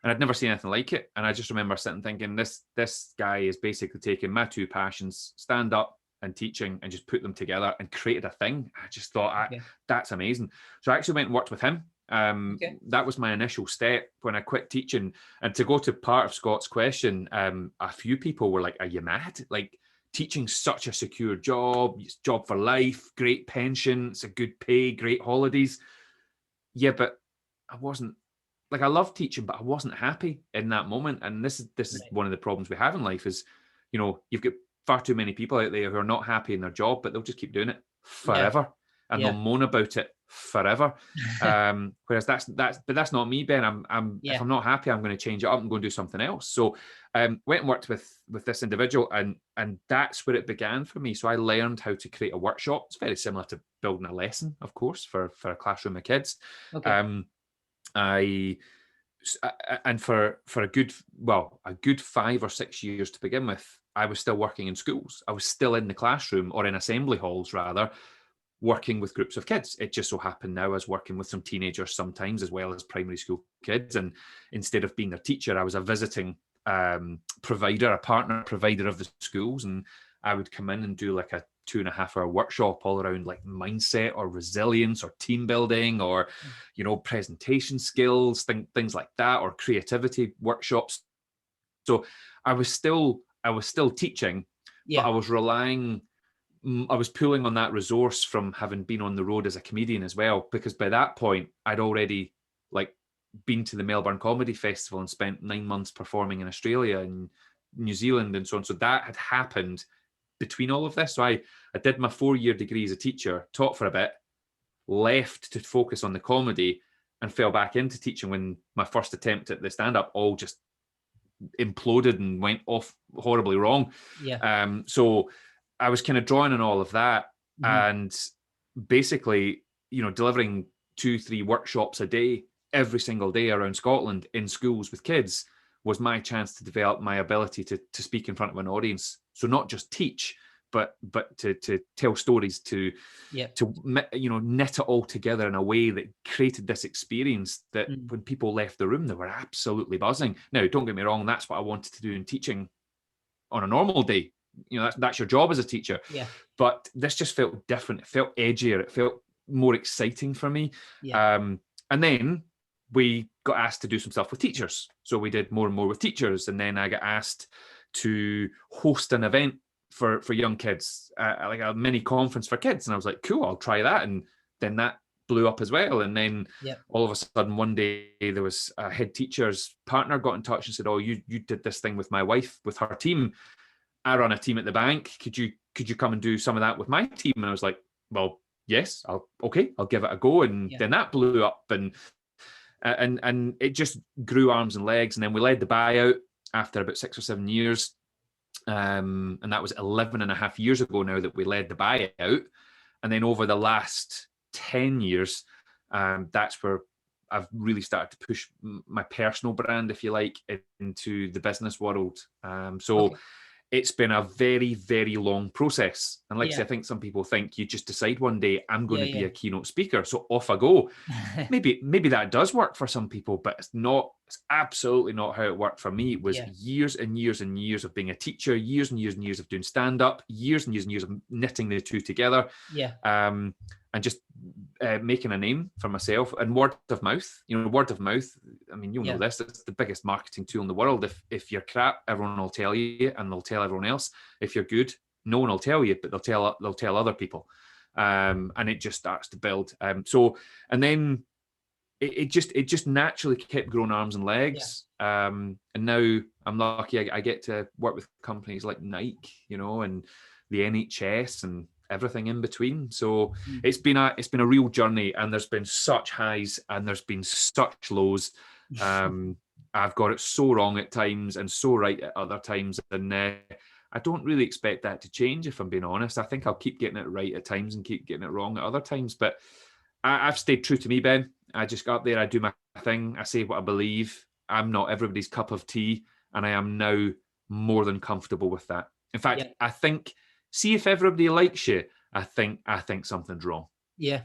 I'd never seen anything like it. And I just remember sitting thinking, this guy is basically taking my two passions, stand up and teaching, and just put them together and created a thing. I just thought, that's amazing. So I actually went and worked with him. That was my initial step when I quit teaching. And to go to part of Scott's question, a few people were like, are you mad? Like, teaching's such a secure job, it's job for life, great pension, it's a good pay, great holidays. Yeah, but I wasn't, like, I love teaching, but I wasn't happy in that moment. And this is one of the problems we have in life is, you've got far too many people out there who are not happy in their job, but they'll just keep doing it forever. And they'll moan about it forever. Whereas that's not me, Ben. If I'm not happy, I'm going to change it up and go and do something else. So went and worked with this individual, and that's where it began for me. So I learned how to create a workshop. It's very similar to building a lesson, of course, for a classroom of kids. And for a good 5 or 6 years to begin with, I was still working in schools. I was still in the classroom, or in assembly halls rather, working with groups of kids. It just so happened now I was working with some teenagers sometimes, as well as primary school kids. And instead of being their teacher, I was a visiting provider, a partner provider of the schools. And I would come in and do like a 2.5-hour workshop all around like mindset or resilience or team building or, presentation skills, things like that, or creativity workshops. So I was still teaching, but I was pulling on that resource from having been on the road as a comedian as well, because by that point I'd already been to the Melbourne Comedy Festival and spent 9 months performing in Australia and New Zealand and so on. So that had happened between all of this. So I did my 4-year degree as a teacher, taught for a bit, left to focus on the comedy, and fell back into teaching when my first attempt at the stand-up all just imploded and went off horribly wrong. So I was kind of drawing on all of that, and basically, delivering 2-3 workshops a day, every single day around Scotland in schools with kids, was my chance to develop my ability to speak in front of an audience. So not just teach, but to tell stories, to knit it all together in a way that created this experience that when people left the room, they were absolutely buzzing. Now, don't get me wrong, that's what I wanted to do in teaching on a normal day. That's your job as a teacher. But this just felt different. It felt edgier. It felt more exciting for me. And then we got asked to do some stuff with teachers. So we did more and more with teachers. And then I got asked to host an event for young kids, like a mini conference for kids. And I was like, cool, I'll try that. And then that blew up as well. And then all of a sudden one day there was a head teacher's partner got in touch and said, oh, you did this thing with my wife, with her team. I run a team at the bank. Could you come and do some of that with my team? And I was like, well, yes, I'll give it a go. And then that blew up, and it just grew arms and legs. And then we led the buyout after about 6 or 7 years. And that was 11.5 years ago now that we led the buyout. And then over the last 10 years, that's where I've really started to push my personal brand, if you like, into the business world. It's been a very, very long process. And like I say, I think some people think you just decide one day, I'm going to be a keynote speaker, so off I go. Maybe that does work for some people, but it's absolutely not how it worked for me. It was years and years and years of being a teacher, years and years and years of doing stand-up, years and years and years of knitting the two together. And just making a name for myself, and word of mouth. Word of mouth, I mean, you'll know this, it's the biggest marketing tool in the world. If you're crap, everyone will tell you, and they'll tell everyone else. If you're good, no one will tell you, but they'll tell other people. And it just starts to build. And then it just naturally kept growing arms and legs. And now I'm lucky I get to work with companies like Nike, and the NHS, and everything in between. So it's been a real journey, and there's been such highs and there's been such lows. I've got it so wrong at times and so right at other times, and I don't really expect that to change, if I'm being honest. I think I'll keep getting it right at times and keep getting it wrong at other times, but I've stayed true to me, Ben. I just got up there, I do my thing, I say what I believe. I'm not everybody's cup of tea, and I am now more than comfortable with that. In fact, I think, see if everybody likes you, I think something's wrong. Yeah.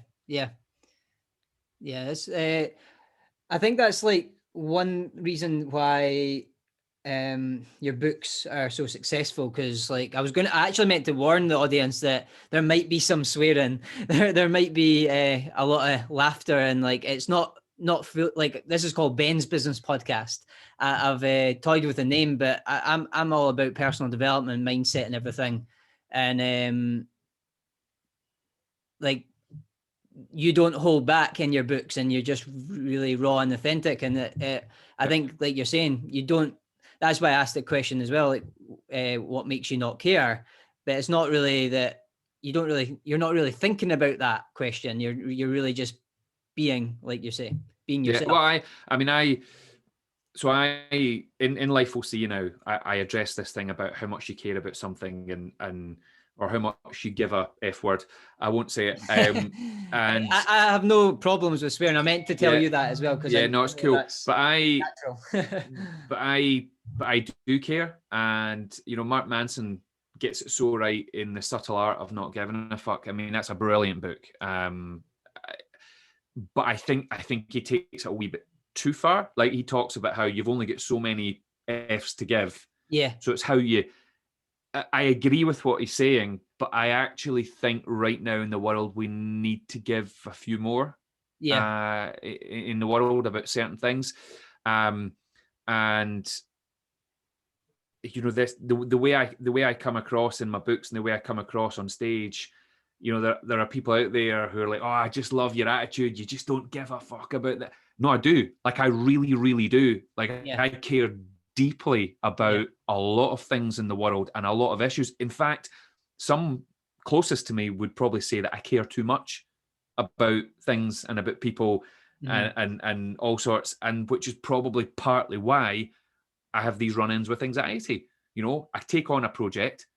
It's, I think that's like one reason why your books are so successful, because like I actually meant to warn the audience that there might be some swearing, there might be a lot of laughter, and like it's not like, this is called Ben's Business Podcast. I've toyed with the name, but I'm all about personal development, mindset, and everything, and like, you don't hold back in your books, and you're just really raw and authentic. And I think, like you're saying, you don't. That's why I asked the question as well, like, what makes you not care? But it's not really that you're not really thinking about that question. You're really just being, like you say, being yourself. Well, in Life Will See You Now, I address this thing about how much you care about something, and or how much you give a F word. I won't say it. And I have no problems with swearing. I meant to tell you that as well, because no, it's cool. But I do care. And Mark Manson gets it so right in The Subtle Art of Not Giving a Fuck. I mean, that's a brilliant book. But I think he takes it a wee bit too far. Like, he talks about how you've only got so many Fs to give. Yeah. So it's how you. I agree with what he's saying, but I actually think right now in the world we need to give a few more. Yeah. In the world about certain things, and this the way I come across in my books and the way I come across on stage. There are people out there who are like, oh, I just love your attitude. You just don't give a fuck about that. No, I do. Like, I really, really do. Like, I care deeply about a lot of things in the world and a lot of issues. In fact, some closest to me would probably say that I care too much about things and about people and all sorts, and which is probably partly why I have these run-ins with anxiety. I take on a project,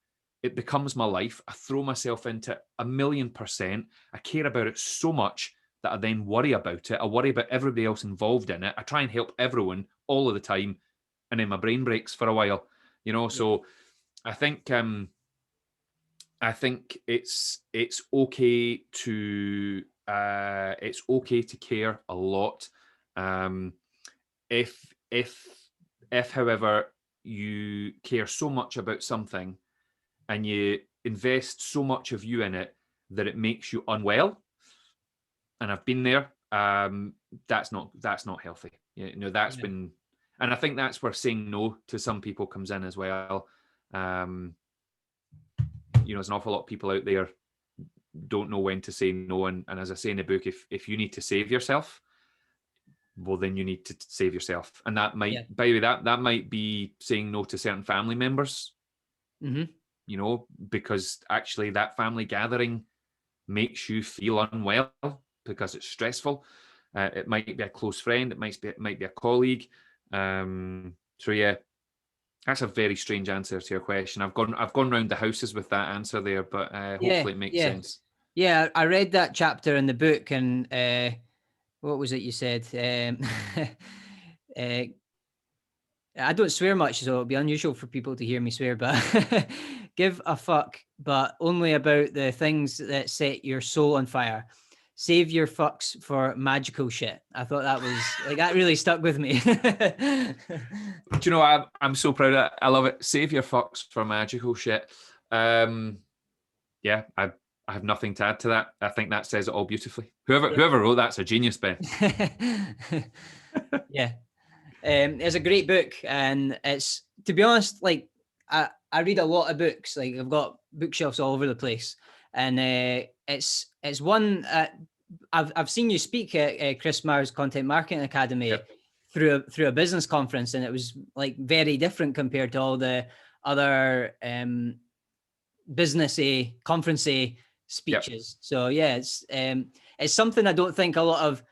it becomes my life, I throw myself into it 1,000,000%, I care about it so much that I then worry about it, I worry about everybody else involved in it, I try and help everyone all of the time, and then my brain breaks for a while, so I think it's okay to care a lot. If however you care so much about something and you invest so much of you in it that it makes you unwell, and I've been there, that's not healthy. That's been, and I think that's where saying no to some people comes in as well. There's an awful lot of people out there don't know when to say no, and as I say in the book, if you need to save yourself, well, then you need to save yourself, and that might, by the way, that might be saying no to certain family members. Because actually that family gathering makes you feel unwell because it's stressful. It might be a close friend, it might be a colleague. So yeah, that's a very strange answer to your question. I've gone round the houses with that answer there, but hopefully it makes sense. Yeah, I read that chapter in the book, and what was it you said? I don't swear much, so it'll be unusual for people to hear me swear, but give a fuck, but only about the things that set your soul on fire. Save your fucks for magical shit. I thought that was like, that really stuck with me. Do you know, I'm so proud of it. I love it. Save your fucks for magical shit. Yeah, I have nothing to add to that. I think that says it all beautifully. Whoever wrote that's a genius, Ben. Yeah. It's a great book, and it's, to be honest, like I read a lot of books. Like, I've got bookshelves all over the place, and it's one I've seen you speak at Chris Marr's Content Marketing Academy through a business conference, and it was like very different compared to all the other businessy, conferencey speeches. So yeah, it's something I don't think a lot of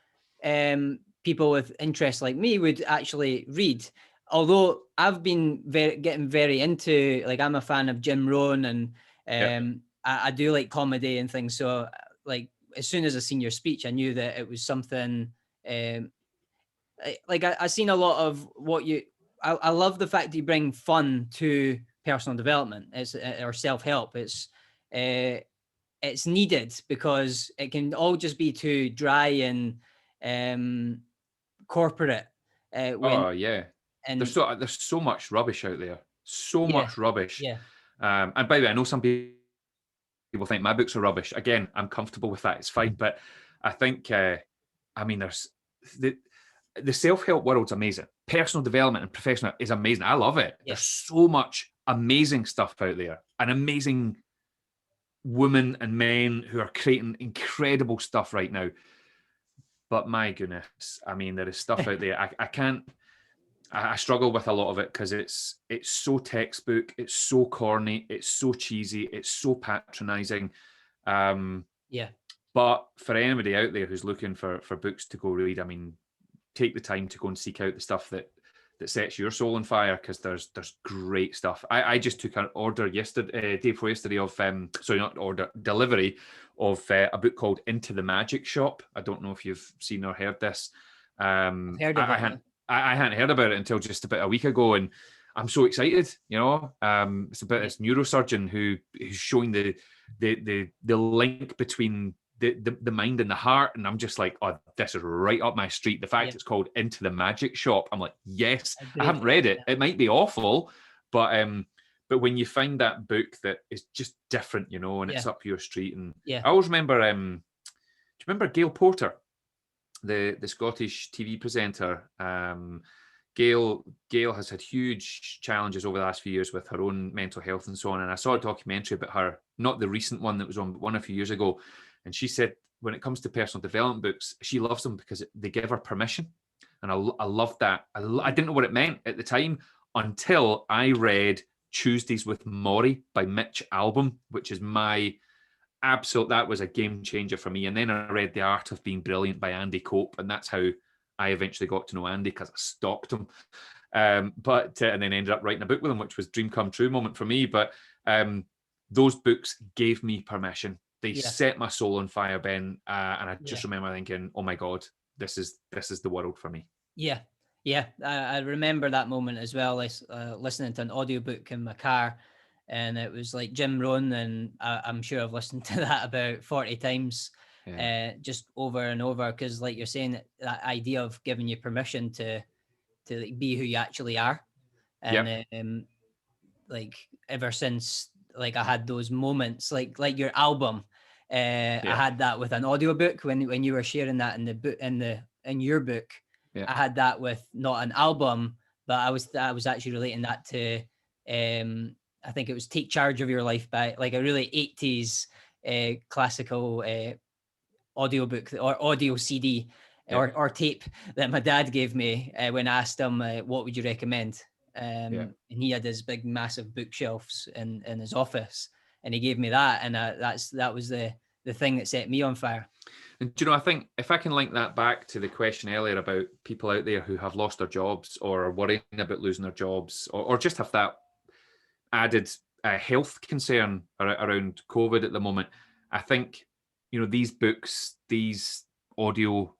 people with interests like me would actually read. Although I've been getting very into, like, I'm a fan of Jim Rohn, and I do like comedy and things. So like, as soon as I seen your speech, I knew that it was something. I seen a lot of what you. I love the fact that you bring fun to personal development. It's or self-help. It's needed, because it can all just be too dry and corporate. Oh yeah, And there's so much rubbish out there, so yeah, much rubbish. yeah, And by the way, I know some people think my books are rubbish. Again, I'm comfortable with that. It's fine. But I think, I mean, there's the self-help world's amazing. Personal development and professional is amazing. I love it. yeah, There's so much amazing stuff out there, and amazing women and men who are creating incredible stuff right now. But my goodness, I mean, there is stuff out there. I can't. I struggle with a lot of it because it's so textbook, it's so corny, it's so cheesy, it's so patronizing. yeah, But for anybody out there who's looking for books to go read, I mean, take the time to go and seek out the stuff that sets your soul on fire, because there's great stuff. I just took an order day before yesterday of delivery of a book called Into the Magic Shop. I don't know if you've seen or heard this. I've heard of it. I hadn't heard about it until just about a week ago, and I'm so excited. It's about this neurosurgeon who's showing the link between the mind and the heart, and I'm just like, oh, this is right up my street. The fact it's called Into the Magic Shop, I'm like, yes. I haven't read it. It might be awful, but when you find that book that is just different, and it's up your street, and I always remember. Do you remember Gail Porter, the Scottish TV presenter? Gail has had huge challenges over the last few years with her own mental health and so on. And I saw a documentary about her, not the recent one that was on, but one a few years ago. And she said, when it comes to personal development books, she loves them because they give her permission. And I loved that. I didn't know what it meant at the time until I read Tuesdays with Morrie by Mitch Albom, which is my absolute, that was a game changer for me. And then I read The Art of Being Brilliant by Andy Cope. And that's how I eventually got to know Andy, because I stalked him. And then ended up writing a book with him, which was dream come true moment for me. But those books gave me permission. They set my soul on fire, Ben. And I just remember thinking, oh my God, this is the world for me. Yeah. Yeah. I remember that moment as well. Listening to an audiobook in my car, and it was like Jim Rohn, and I'm sure I've listened to that about 40 times, just over and over. Because like you're saying, that idea of giving you permission to like be who you actually are. And like ever since, like I had those moments, like your album, I had that with an audiobook when you were sharing that in the book, in your book. I had that with not an album, but I was actually relating that to I think it was Take Charge of Your Life by like a really 80s classical audiobook or audio CD or tape that my dad gave me when I asked him what would you recommend. And he had his big massive bookshelves in his office, and he gave me that, and that was the thing that set me on fire. And do you know, I think if I can link that back to the question earlier about people out there who have lost their jobs or are worrying about losing their jobs, or just have that added health concern around COVID at the moment, I think, these books, these audio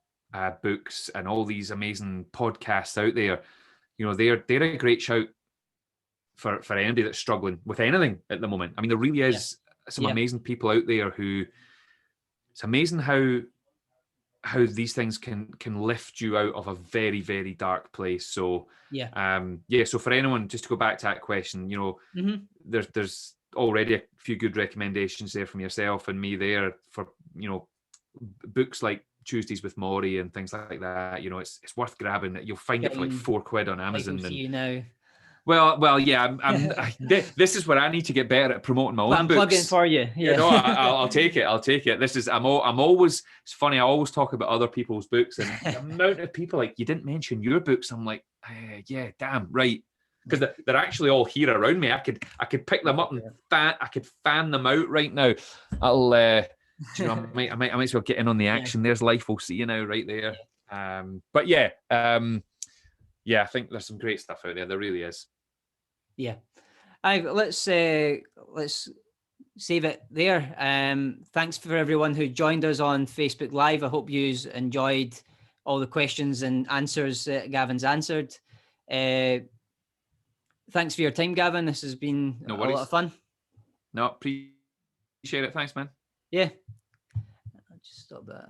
books, and all these amazing podcasts out there, they're a great shout for anybody that's struggling with anything at the moment. I mean, there really is some amazing people out there who. It's amazing how these things can lift you out of a very, very dark place. So so for anyone, just to go back to that question, there's already a few good recommendations there from yourself and me there for books like Tuesdays with Morrie and things like that. It's worth grabbing. You'll find it for like £4 on Amazon. Like you now. Well, yeah. This is where I need to get better at promoting my own books. I'm plugging for you. Yeah. I'll take it. I'll take it. I'm always. It's funny. I always talk about other people's books, and the amount of people like, you didn't mention your books. I'm like, yeah, damn right. because they're actually all here around me. I could pick them up and I could fan them out right now. I'll you know, I might as well get in on the action. There's Life Will See You now right there. But yeah, I think there's some great stuff out there. There really is. Yeah. Let's save it there. Thanks for everyone who joined us on Facebook Live. I hope you enjoyed all the questions and answers that Gavin's answered. Thanks for your time, Gavin. This has been a lot of fun. No, appreciate it. Thanks, man. Yeah. I'll just stop that.